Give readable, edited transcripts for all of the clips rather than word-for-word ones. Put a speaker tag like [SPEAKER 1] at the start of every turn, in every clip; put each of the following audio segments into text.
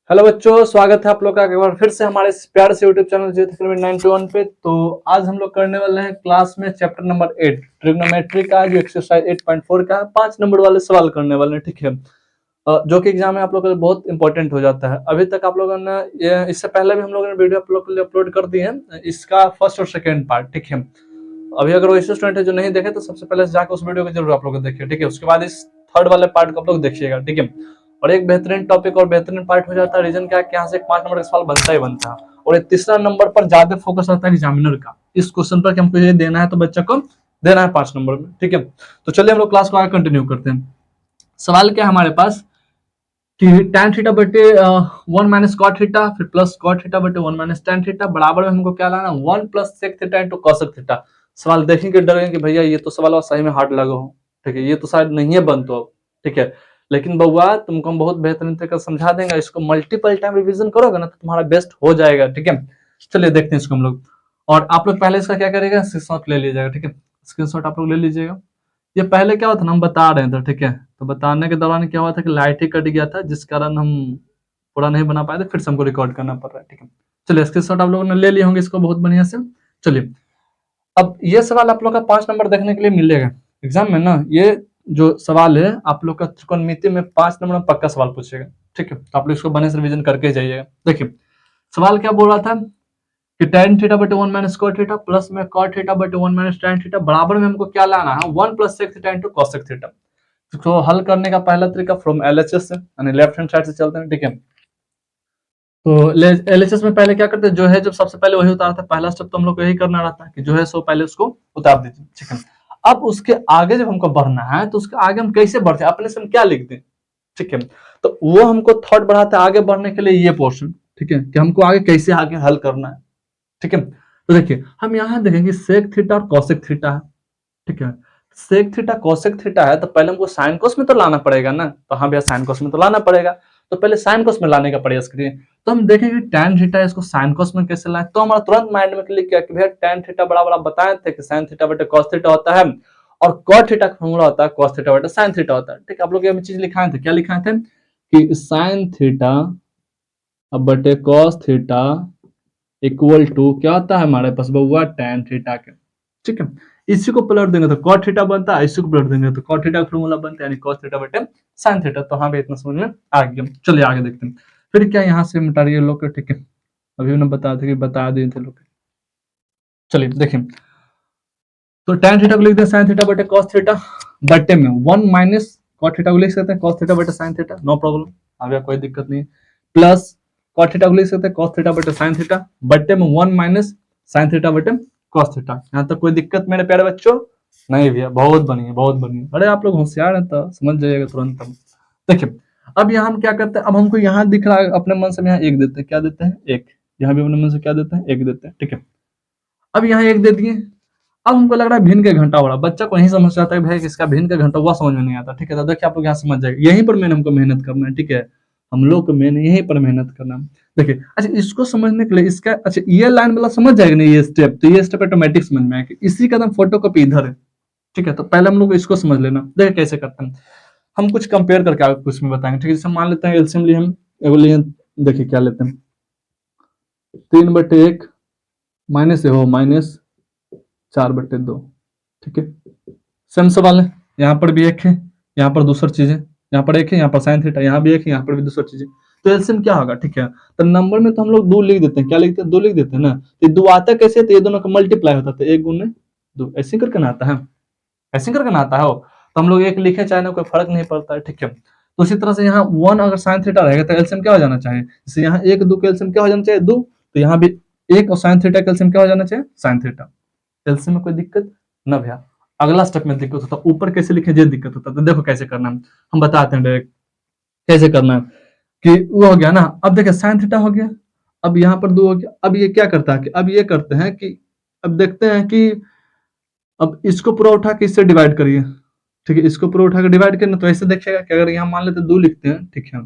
[SPEAKER 1] Hello बच्चों, स्वागत है आप लोग का एक बार फिर से हमारे इस प्यारे से यूट्यूब चैनल जीत एकेडमी 91 पे। तो आज हम लोग करने वाले हैं क्लास में चैप्टर नंबर 8 ट्रिग्नोमेट्री का, जो एक्सरसाइज 8.4 का है। 5 नंबर वाले सवाल करने वाले हैं, ठीक है। जो कि एग्जाम में आप लोगों के लिए बहुत इंपॉर्टेंट हो जाता है। अभी तक आप लोगों ने इससे पहले भी हम लोगों ने वीडियो आप लोग के लिए अपलोड कर दी है, इसका फर्स्ट और सेकेंड पार्ट, ठीक है। अभी अगर वो ऐसे स्टूडेंट है जो नहीं देखे तो सबसे पहले जाकर उस वीडियो को जरूर आप लोग देखिए, ठीक है। उसके बाद इस थर्ड वाले पार्ट को आप लोग देखिएगा, ठीक है। और एक बेहतरीन टॉपिक और बेहतरीन पार्ट हो जाता है। रीजन क्या है कि यहाँ से 5 नंबर का सवाल बनता ही बनता है। और एक तीसरा नंबर पर ज्यादा फोकस रहता है एग्जामिनर का, इस क्वेश्चन पर कि हमको ये देना है तो बच्चा को देना है 5 नंबर में, ठीक है। तो चलिए हम लोग क्लास को आगे कंटिन्यू करते हैं। सवाल क्या है हमारे पास कि tan थीटा बटे 1 माइनस कॉट थीटा, फिर प्लस कॉट थीटा बटे 1 माइनस tan थीटा बराबर में हमको क्या लाना, 1 plus sec theta into cosec theta. सवाल देखेंगे डरेंगे कि भैया ये तो सवाल सही में हार्ड लगा हो, ठीक है, ये तो शायद नहीं है बन तो, ठीक है। लेकिन बउआ तुमको हम बहुत बेहतरीन तरीके से समझा देंगे। इसको मल्टीपल टाइम रिवीजन करोगे ना तो तुम्हारा बेस्ट हो जाएगा, ठीक है। चलिए देखते हैं इसको हम लोग। और आप लोग पहले इसका क्या करेगा, स्क्रीनशॉट ले लीजिएगा, ठीक है। स्क्रीनशॉट आप लोग ले लीजिएगा। ये पहले क्या हुआ था ना, हम बता रहे थे, ठीक है। तो बताने के दौरान क्या हुआ था कि लाइट ही कट गया था, जिस कारण हम पूरा नहीं बना पाए थे। फिर से हमको रिकॉर्ड करना पड़ रहा है, ठीक है। चलिए स्क्रीनशॉट आप लोगों ने ले लिए होंगे इसको बहुत बढ़िया से। चलिए अब ये सवाल आप लोग का 5 नंबर देखने के लिए मिलेगा एग्जाम में ना। ये जो सवाल है आप लोग का त्रिकोणमिति में 5 नंबर में पक्का सवाल पूछेगा, ठीक है। तो आप लोग इसको बने से रिविजन करके जाइएगा। देखिए सवाल क्या बोल रहा था कि tan थीटा बटे 1 माइनस cot थीटा प्लस में cot थीटा बटे 1 माइनस tan थीटा बराबर में हमको क्या लाना है, 1 plus sec theta into cosec theta. इसको हल करने का पहला तरीका फ्रॉम एलएचएस से, यानी लेफ्ट हैंड साइड से चलते हैं, ठीक है। तो एलएचएस में पहले क्या करते हैं, जो है जब सबसे पहले वही उतारते हैं। पहला स्टेप तो हम लोग को यही करना रहता है कि जो है सो पहले उसको उतार दीजिए, ठीक है। अब उसके आगे जब हमको बढ़ना है तो उसके आगे हम कैसे बढ़ते हैं, अपने से हम क्या लिख दें, ठीक है। तो वो हमको थॉट बढ़ाते हैं आगे बढ़ने के लिए, ये पोर्शन, ठीक है, कि हमको आगे कैसे आगे हल करना है, ठीक है। तो देखिए हम यहाँ देखेंगे सेक थीटा और कॉसेक थीटा है, ठीक है। सेक थीटा कोसेक थीटा है तो पहले हमको साइन कोस में तो लाना पड़ेगा ना। तो हाँ भैया साइन कोस में तो लाना पड़ेगा। तो पहले साइन कोस में लाने का प्रयास करिए। तो हम देखेंगे tan थीटा इसको साइन कोस में कैसे लाए। तो हमारा तुरंत माइंड में क्लिक किया कि भैया tan थीटा बराबर आप बताए थे कि साइन थीटा बटे cos थीटा होता है, और cot थीटा का फॉर्मूला होता है cos थीटा बटे साइन थीटा होता है, ठीक है। आप लोग ये चीज लिखाए थे, क्या लिखाए थे कि साइन थीटा बटे cos थीटा इक्वल टू क्या होता है हमारे पास बउआ tan थीटा के, ठीक है। इसी को पलट देंगे तो cot थीटा बनता है, इसी को पलट देंगे तो cot थीटा का फॉर्मूला बनता है, यानी cos थीटा बटे sin थीटा। तो हाँ भी इतना समझ में आ गया। चलिए आगे देखते हैं। फिर क्या यहाँ से मिटा रही है लोग, ठीक है। अभी उन्हें बता दिए थे लोग। चलिए देखें तो tan थीटा को लिख दें sin थीटा बटे cos थीटा बटे में 1 माइनस cot थीटा को लिख सकते हैं cos थीटा बटे sin थीटा, नो प्रॉब्लम, आगे कोई दिक्कत नहीं। प्लस cot थीटा को लिख सकते हैं cos थीटा बटे sin थीटा बटे में 1 माइनस sin थीटा बटे cos थीटा। यहाँ तक कोई दिक्कत मेरे प्यारे बच्चों नहीं भैया, बहुत बढ़िया बहुत बढ़िया। अरे आप लोग होशियार हैं तो समझ जाइएगा तुरंत। देखिए अब यहाँ हम क्या करते हैं, अब हमको यहाँ दिख रहा है अपने मन से यहाँ एक देते हैं, क्या देते हैं एक, यहाँ भी अपने मन से क्या देते हैं एक देते हैं, ठीक है। अब यहाँ एक दे दिए। अब हमको लग रहा है भिन्न के घंटा हो रहा, बच्चा को नहीं समझ आता है भाई इसका भिन्न का घंटा हुआ, समझ में नहीं आता, ठीक है। तो देखिए आप लोग यहाँ समझ जाएगा, यहीं पर मैंने हमको मेहनत करना है, ठीक है। हम लोग को मैंने यहीं पर मेहनत करना है। देखिए अच्छा इसको समझने के लिए इसका अच्छा ये लाइन वाला समझ जाएगा ना, ये स्टेप, तो ये स्टेप ऑटोमेटिक समझ में आएगा। इसी का फोटो कॉपी इधर है, ठीक है। तो पहले हम लोग इसको समझ लेना, देखिए कैसे करते हैं। हम कुछ कंपेयर करके आपको इसमें बताएंगे, ठीक है। जैसे मान लेते हैं एलसीएम लिए हम एगो लिए, देखिए क्या लेते हैं 3/1 माइनस हो माइनस 4/2, ठीक है। सेम सवाल है, यहाँ पर भी एक है, यहाँ पर दूसरी चीज है, यहाँ पर एक है, यहाँ पर साइन थीटा, यहाँ भी एक है, यहाँ पर भी दूसरी चीज है। तो एलसीएम क्या होगा, ठीक है। तो नंबर में तो हम लोग 2 लिख देते हैं, क्या लिखते हैं 2 लिख देते हैं ना। तो 2 आता कैसे, तो ये दोनों का मल्टीप्लाई होता है, 1 गुने 2 ऐसे करके ना आता है, ऐसे करके ना आता है हो। तो हम लोग एक लिखे चाहे ना कोई फर्क नहीं पड़ता है, ठीक है। तो इसी तरह से यहाँ 1 अगर साइन थीटा रहेगा तो एलसीएम क्या हो जाना चाहिए, जैसे यहाँ 1 2 का एलसीएम क्या हो जाना चाहिए 2, तो यहाँ भी 1 और साइन थीटा का एलसीएम क्या हो जाना चाहिए साइन थीटा। एलसीएम में कोई दिक्कत ना भैया। अगला स्टेप में दिक्कत होता है, ऊपर कैसे लिखे ये दिक्कत होता है। तो देखो कैसे करना है, हम बताते हैं डायरेक्ट कैसे करना है। कि वो हो गया ना, अब देखिए साइन थीटा हो गया, अब यहाँ पर 2 हो गया। अब ये क्या करता है कि अब ये करते हैं कि अब देखते हैं कि अब इसको पूरा उठा के इससे डिवाइड करिए, ठीक है। इसको पूरा उठा के डिवाइड करना तो ऐसे देखिएगा कि अगर यहाँ मान लेते 2 लिखते हैं, ठीक है।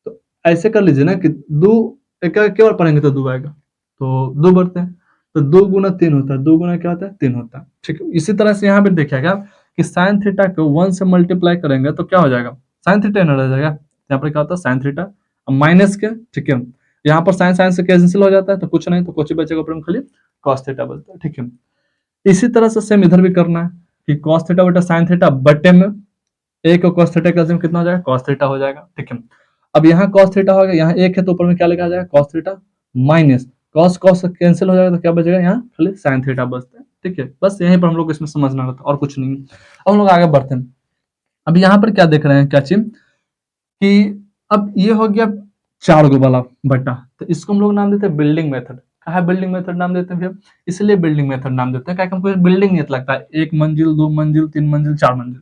[SPEAKER 1] तो ऐसे कर लीजिए ना कि 2 क्या बार पढ़ेंगे तो 2 आएगा, तो 2 बढ़ते हैं, तो 2 गुना 3 होता है, 2 गुना क्या होता है 3 होता है, ठीक है। इसी तरह से यहाँ पे देखिएगा कि साइन थीटा को 1 से मल्टीप्लाई करेंगे तो क्या हो जाएगा साइन थीटा ना रह जाएगा। यहाँ पर क्या होता है साइन थीटा, माइनस के, ठीक है। यहाँ पर साइन साइन से कैंसिल हो जाता है तो कुछ नहीं, तो कुछ ही बचेगा ऊपर में खाली cos थीटा बचता है, ठीक है। इसी तरह से सेम इधर भी करना है कि cos थीटा बटा sin थीटा बटे में एक और cos थीटा का LCM कितना हो जाएगा, cos थीटा हो जाएगा, ठीक है। अब यहाँ cos थीटा हो गया, यहाँ एक है तो ऊपर में क्या लिखा जाएगा, cos theta minus cos cos cancel हो जाएगा तो क्या बचेगा, यहाँ खाली sin थीटा बचता है, ठीक है। बस यहीं पर हम लोग इसमें समझना होता है और कुछ नहीं। अब हम लोग आगे बढ़ते हैं। अब यहाँ पर क्या देख रहे हैं, क्या चीज कि अब ये हो गया 4 गो वाला बटा, तो इसको हम लोग नाम देते हैं बिल्डिंग मेथड। कहा है बिल्डिंग मेथड नाम देते हैं भैया, इसलिए बिल्डिंग मेथड नाम देते हैं क्या, हमको बिल्डिंग नहीं लगता है, 1 मंजिल 2 मंजिल 3 मंजिल 4 मंजिल,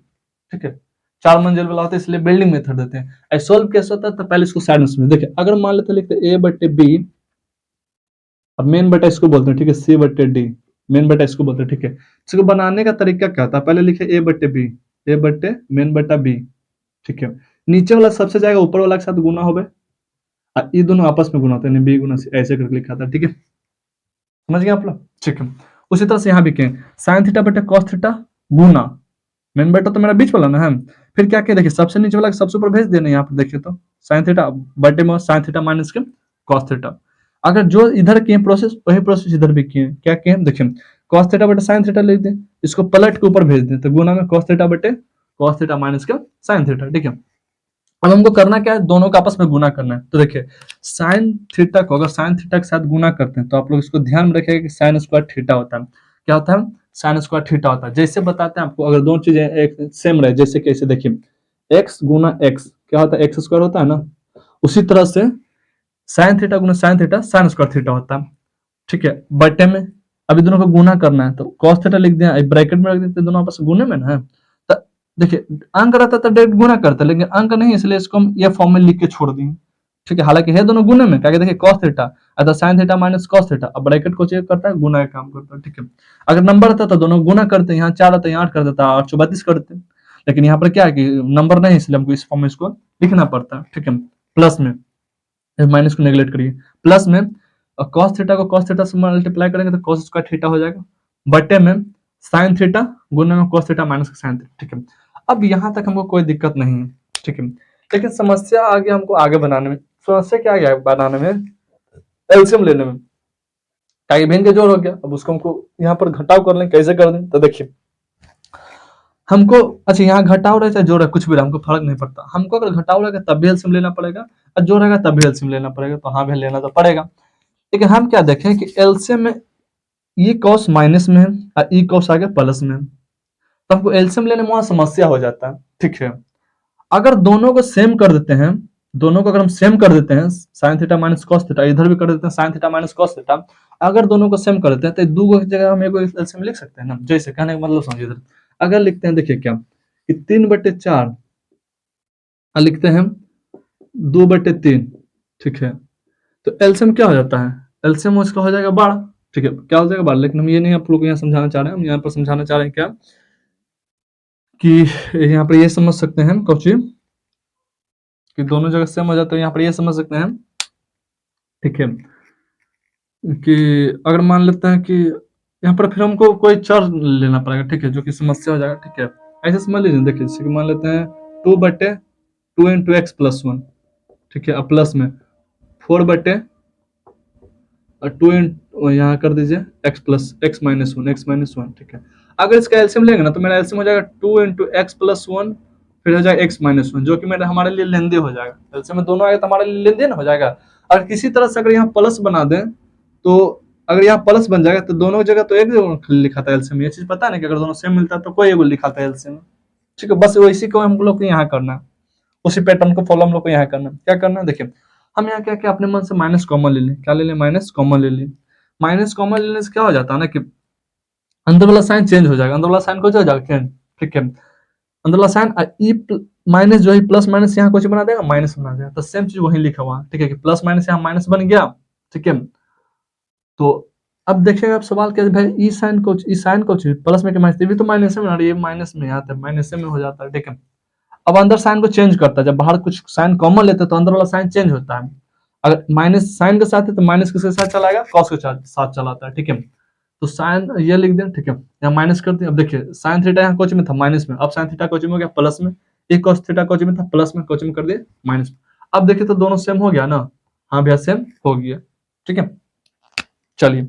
[SPEAKER 1] ठीक है। 4 मंजिल वाला होता है इसलिए बिल्डिंग मेथड देते हैं। ऐसे सोल्व कैसे होता है, तो पहले इसको साइड में समझिए। देखिए अगर मान लेते लिखते a बटे b, अब मेन बटा इसको बोलते हैं, ठीक है, c बटे d, मेन बटा इसको बोलते हैं, ठीक है। इसको बनाने का तरीका क्या था, पहले लिखे a बटे b, a बटे मेन बटा b, ठीक है। नीचे वाला सबसे जाएगा ऊपर वाला के साथ गुना होगा, ये दोनों आपस में गुना होते हैं, बी गुना सी ऐसे करके लिखा था, ठीक है। समझ गए आप लोग, ठीक है। उसी तरह से यहाँ भी कहें साइन थीटा बटे कॉस थीटा गुना मेन बेटा तो मेरा बीच वाला ना है, फिर क्या कहें, देखिए सबसे नीचे वाला सबसे ऊपर भेज देना, यहाँ पर देखिए तो साइन थीटा बटे में साइन थीटा माइनस के कॉस थीटा। अगर जो इधर किए प्रोसेस वही प्रोसेस इधर भी किए, क्या किए देखिए कॉस थीटा बटे साइन थीटा लिख दें, इसको पलट के ऊपर भेज दें तो गुना में कॉस थीटा बटे कॉस थीटा माइनस के साइन थीटा, ठीक है। अब हमको करना क्या है, दोनों का आपस में गुना करना है। तो देखिए साइन थीटा को अगर साइन थीटा के साथ गुना करते हैं तो आप लोग इसको ध्यान में रखिएगा कि साइन स्क्वायर थीटा होता है। क्या होता है, साइन स्क्वायर थीटा होता है। जैसे बताते हैं आपको, अगर दोनों चीजें एक सेम रहे, जैसे कैसे देखिए एक्स गुना एक्स क्या होता है, एक्स स्क्वायर होता है ना, उसी तरह से साइन थीटा गुना sine theta sine square theta होता है, ठीक है। बटे में अभी दोनों को गुना करना है तो cos थीटा लिख दिया, ब्रैकेट में रख देते, दोनों आपस में गुने में ना है। तो देखिए अंक रहता तो डायरेक्ट गुना करता, लेकिन अंक नहीं इसलिए इसको हम ये फॉर्म में लिख के छोड़ दिए, ठीक है। हालांकि है दोनों गुने में, क्या देखिए cos थीटा अर्थात sin theta minus cos theta, अब ब्रैकेट को चेक करता है गुना का काम करता है, ठीक है। अगर नंबर रहता तो दोनों गुना करते, यहाँ 4 रहता यहाँ 8 कर देता, 8 32 करते, लेकिन यहाँ पर क्या है कि नंबर नहीं इसलिए हमको इस फॉर्म में इसको लिखना पड़ता है, ठीक है। प्लस में माइनस को नेगलेक्ट करिए, प्लस में और cos थीटा को cos थीटा से मल्टीप्लाई करेंगे तो cos स्क्वायर थीटा हो जाएगा, बटे में sin थीटा गुना में cos theta minus sin theta, ठीक है। अब यहाँ तक हमको कोई दिक्कत नहीं है, ठीक है। लेकिन समस्या आ गया हमको आगे बनाने में, समस्या क्या आ गया बनाने में, एलसीएम लेने में। ताकि भिन्न के जोड़ हो गया, अब उसको हमको यहाँ पर घटाव कर लें, कैसे कर दें, तो देखिए हमको अच्छा यहाँ घटाव रहे चाहे जोड़ रहे कुछ भी रहे हमको फर्क नहीं पड़ता, हमको अगर घटाव रहेगा तब भी एलसीएम लेना पड़ेगा और जोड़ रहेगा तब भी एलसीएम लेना पड़ेगा, तो हाँ भी लेना तो पड़ेगा। लेकिन हम क्या देखें कि एलसीएम में ई कॉस माइनस में है और ई कॉस आ गया प्लस में, तो हमको एलसीएम लेने में वहां समस्या हो जाता है, ठीक है। अगर दोनों को सेम कर देते हैं, दोनों को अगर हम सेम कर देते हैं sign theta minus cos theta, इधर भी कर देते हैं sign theta minus cos theta, अगर दोनों को सेम कर देते हैं तो दो की जगह हम एक एलसीएम लिख सकते हैं ना। जैसे कहने का मतलब समझिए, इधर अगर लिखते हैं देखिए क्या कि 3/4 लिखते हैं 2/3, ठीक है। तो एलसीएम क्या हो जाता है, एलसीएम उसका हो जाएगा 12, ठीक है। क्या हो जाएगा 12, लेकिन हम ये नहीं आप लोग को यहाँ समझाना चाह रहे हैं, हम यहाँ पर समझाना चाह रहे हैं क्या कि यहाँ पर ये समझ सकते हैं कौची कि दोनों जगह सेम हो जाता है, यहाँ पर ये समझ सकते हैं, ठीक है, कि अगर मान लेते हैं कि यहाँ पर फिर हमको कोई चर लेना पड़ेगा, ठीक है, जो कि समस्या हो जाएगा, ठीक है। ऐसे समझ लीजिए, देखिए जैसे कि मान लेते हैं 2/2 इंटू एक्स प्लस 1, ठीक है, अब प्लस में 4/2 यहाँ कर दीजिए x plus x minus one, ठीक है। अगर इसका एलसीएम लेंगे ना तो मेरा एलसीएम हो जाएगा 2 इंटू एक्स प्लस 1 फिर हो जाएगा एक्स माइनस 1, जो कि मेरा हमारे लिए लेंदे हो जाएगा, एलसीएम में दोनों आएगा तो हमारे लिए लेंदे ना हो जाएगा। और किसी तरह से अगर यहाँ प्लस बना दें तो अगर यहाँ प्लस बन जाएगा तो दोनों जगह तो एक लिखा था एलसीएम, ये चीज पता नहीं कि अगर दोनों सेम मिलता तो कोई एक लिखा था एलसीएम, ठीक है। बस वैसी को हम लोग को यहाँ करना है, उसी पैटर्न को फॉलो हम लोग को यहाँ करना है। क्या करना है देखिए, हम यहाँ क्या क्या अपने मन से माइनस कॉमन ले लें, क्या ले लें, माइनस कॉमन ले लें। माइनस कॉमन लेने से क्या हो जाता है ना कि अंदर वाला साइन चेंज हो जाएगा, अंदर वाला साइन को जाएगा चेंज, ठीक है। अंदर वाला साइन ई माइनस जो है प्लस माइनस यहाँ कुछ बना देगा, माइनस बना देगा, तो सेम चीज वहीं लिखा हुआ, ठीक है, कि प्लस माइनस यहाँ माइनस बन गया, ठीक है। तो अब देखिएगा आप सवाल क्या भाई ई साइन को प्लस में माइनस, भी तो माइनस में, ये माइनस में आता है, माइनस में हो जाता है, ठीक है। अब अंदर साइन को चेंज करता है, जब बाहर कुछ साइन कॉमन लेते हैं तो अंदर वाला साइन चेंज होता है। अगर माइनस साइन के साथ है तो माइनस किसके साथ चलाएगा, कॉस के साथ चलाता है, ठीक है। तो साइन ये लिख दें, ठीक है, यहाँ माइनस कर दें। अब देखिए साइन थीटा यहाँ कोच में था माइनस में, अब साइन थीटा कोच में हो गया प्लस में, एक कॉस थीटा कोच में था प्लस में, कोच में कर दिए माइनस में। अब देखिए तो दोनों सेम हो गया ना, हाँ भैया सेम हो गया, ठीक है। चलिए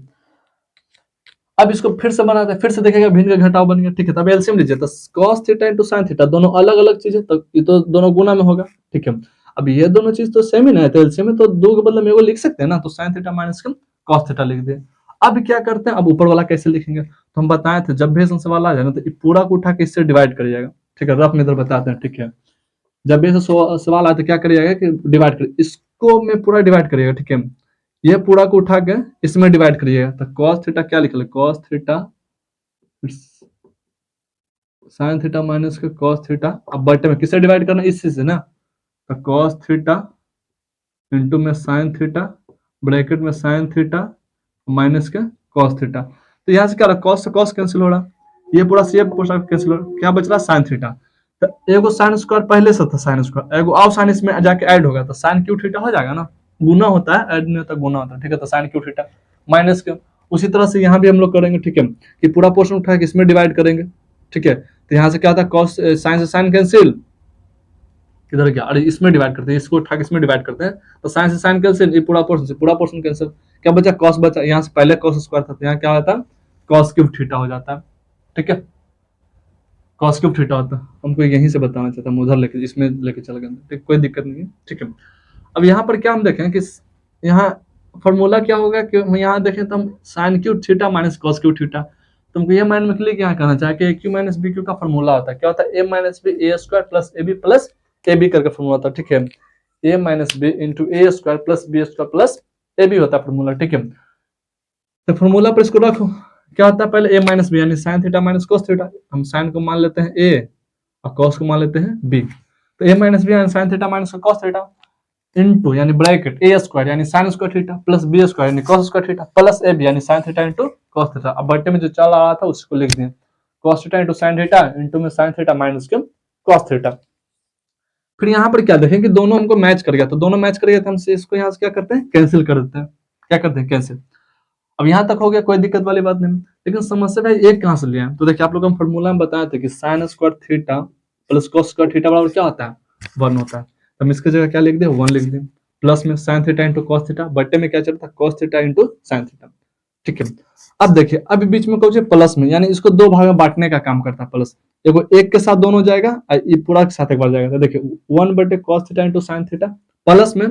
[SPEAKER 1] अब इसको फिर से बनाते हैं, फिर से देखेगा भिन्न का घटाव बन गया, ठीक है। तब एलसीएम लीजिए, तो cos theta into sine theta दोनों अलग अलग चीज है, तो ये तो दोनों गुना में होगा, ठीक है। अब ये दोनों चीज तो सेम ही ना है, तो एलसीएम में तो दो के बदले में एगो लिख सकते हैं ना, तो sign theta minus cos theta लिख दिए। अब क्या करते हैं, अब ऊपर वाला कैसे लिखेंगे, तो हम बताए थे जब भी ऐसा सवाल आ जाए ना, तो ये पूरा को उठा के इससे डिवाइड कर जाएगा, ठीक है। रफ में इधर बताते हैं, ठीक है। जब भी ऐसा सवाल आए तो क्या करिएगा कि डिवाइड कर, इसको में पूरा डिवाइड करिएगा, ठीक है। ये पूरा को उठा के इसमें डिवाइड करिएगा, तो cos थीटा क्या लिखल है, cos theta sine theta minus के cos थीटा, अब बटे में किससे डिवाइड करना है, इसी से ना, तो cos थीटा इंटू में साइन थीटा, ब्रैकेट में साइन थीटा माइनस के cos थीटा। तो यहाँ से क्या रहा, cos से cos कैंसिल हो रहा, ये पूरा से पूरा कैंसिल हो रहा, क्या बच रहा साइन थीटा। तो एगो साइन स्क्वायर पहले से था साइन स्क्वायर, एगो और साइन इसमें जाके ऐड होगा, तो साइन क्यू थीटा हो जाएगा ना, गुना होता है ऐड नहीं होता, गुना होता है, ठीक है। तो साइन क्यू थीटा माइनस के, उसी तरह से यहाँ भी हम लोग करेंगे, ठीक है, कि पूरा पोर्शन उठा के इसमें डिवाइड करेंगे, ठीक है। तो यहाँ से क्या था, cos साइन से साइन कैंसिल, किधर गया, अरे इसमें डिवाइड करते हैं, इसको उठा के इसमें डिवाइड करते हैं, तो साइन से साइन कैंसिल, ये पूरा पोर्शन से पूरा पोर्शन कैंसिल, क्या बचा cos बचा, यहाँ से पहले cos स्क्वायर था, तो यहाँ क्या होता है cos क्यूब थीटा हो जाता है, ठीक है। cos क्यूब थीटा होता है, हमको यहीं से बताना चाहता हूँ, उधर लेके इसमें लेके चल गए, ठीक, कोई दिक्कत नहीं है, ठीक है। अब यहाँ पर क्या हम देखें कि यहाँ फॉर्मूला क्या होगा, कि हम यहाँ देखें तो हम sine cube theta minus cos cube theta, तुमको ये माइंड में क्लिक क्या करना चाहिए कि A cube minus B cube का फॉर्मूला होता है, क्या होता है, A minus B A square plus A B करके फॉर्मूला होता है, ठीक है। A minus B into A square plus B square plus A B होता है फॉर्मूला, ठीक है। तो फॉर्मूला पर इसको रखो, क्या होता है, पहले ए माइनस बी यानी sine theta minus cos theta, हम साइन को मान लेते हैं ए और cos को मान लेते हैं बी, तो ए माइनस बी यानी sine theta minus cos theta into यानी ब्रैकेट ए स्क्वायर यानी sine square theta plus B square यानी cos square theta plus A B यानी sine theta into cos theta. अब बट्टे में जो चल रहा था उसको लिख दिए, cos theta into sine theta into में साइन थीटा माइनस के cos थीटा। फिर यहाँ पर क्या देखें कि दोनों हमको मैच कर गया, तो दोनों मैच कर गया तो हम इसको यहाँ से क्या करते हैं, कैंसिल कर देते हैं, क्या करते हैं, कैंसिल। अब यहाँ तक हो गया, कोई दिक्कत वाली बात नहीं, लेकिन समस्या भाई एक कहाँ से लिया है, तो देखिए आप लोग हम फॉर्मूला में बताए थे कि sign square theta plus cos square theta बराबर क्या होता है, 1 होता है। तो हम इसकी जगह क्या लिख दें, 1 लिख दें, प्लस में sine theta into cos theta, बट्टे में क्या चलता है cos theta into sine theta, ठीक है। अब देखिए अभी बीच में कौन प्लस में, यानी इसको दो भाग में बांटने का काम करता है प्लस, एगो एक के साथ दोनों जाएगा और ये पूरा के साथ एक बार जाएगा, तो देखिए 1 बटे cos theta into sine theta plus में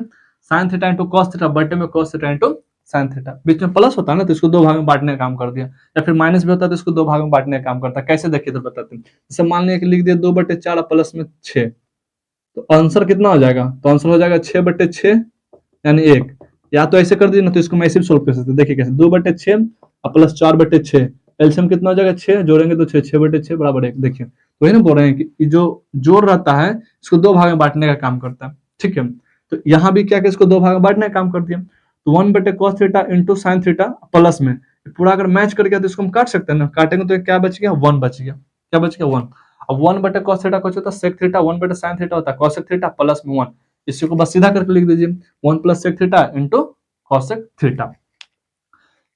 [SPEAKER 1] sine theta into cos theta बटे में cos theta into sine theta, बीच में प्लस होता है ना, तो इसको दो भाग में बांटने का काम कर दिया, या फिर माइनस भी होता है तो इसको दो भाग में बांटने का काम करता है, कैसे देखिए तो बताते हैं। जैसे मान लिया कि लिख दिया 2/4 प्लस में 6, तो आंसर कितना हो जाएगा, तो आंसर हो जाएगा 6/6 यानी 1, या तो ऐसे कर दिए ना, तो इसको मैं ऐसे भी सोल्व कर सकते, देखिए कैसे 2/6 और प्लस 4/6, एलसीएम कितना हो जाएगा 6, जोड़ेंगे तो 6/6 बराबर 1, देखिए तो वही ना बोल रहे हैं कि जो जोड़ रहता है इसको दो भाग में बांटने का काम करता है, ठीक है। तो यहाँ भी क्या, इसको दो भाग में बांटने का काम कर दिया, तो 1/cos theta into sine theta plus में पूरा अगर मैच कर गया तो इसको हम काट सकते हैं ना, काटेंगे तो क्या बच गया, 1 बच गया, क्या बच गया 1। अब 1/cos थीटा कुछ होता है sec थीटा, 1/sin थीटा होता है cosec थीटा प्लस में 1, इसी को बस सीधा करके लिख दीजिए 1 plus sec theta into cosec theta.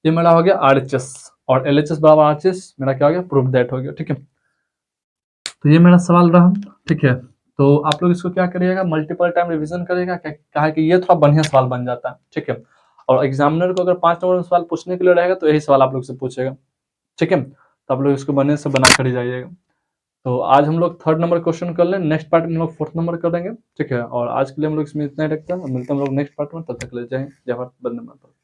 [SPEAKER 1] ये मेरा हो गया RHS और LHS बराबर RHS, मेरा क्या हो गया, प्रूफ दैट हो गया, ठीक है। तो ये मेरा सवाल रहा, ठीक है। तो आप लोग इसको क्या करिएगा, मल्टीपल टाइम रिवीजन करिएगा, क्या है कि ये थोड़ा बढ़िया सवाल बन जाता है, ठीक है। और एग्जामिनर को अगर 5 नंबर में सवाल पूछने के लिए रहेगा तो यही सवाल आप लोग से पूछेगा, ठीक है। तो आप लोग इसको बने से बना कर ही जाइएगा। तो आज हम लोग 3rd नंबर क्वेश्चन कर लें, नेक्स्ट पार्ट में हम लोग 4th नंबर करेंगे, ठीक है। और आज के लिए हम लोग इसमें इतना ही रखते हैं, मिलते हैं हम लोग नेक्स्ट पार्ट में, तब तक ले जाएं, जय भारत, वंदे मातरम।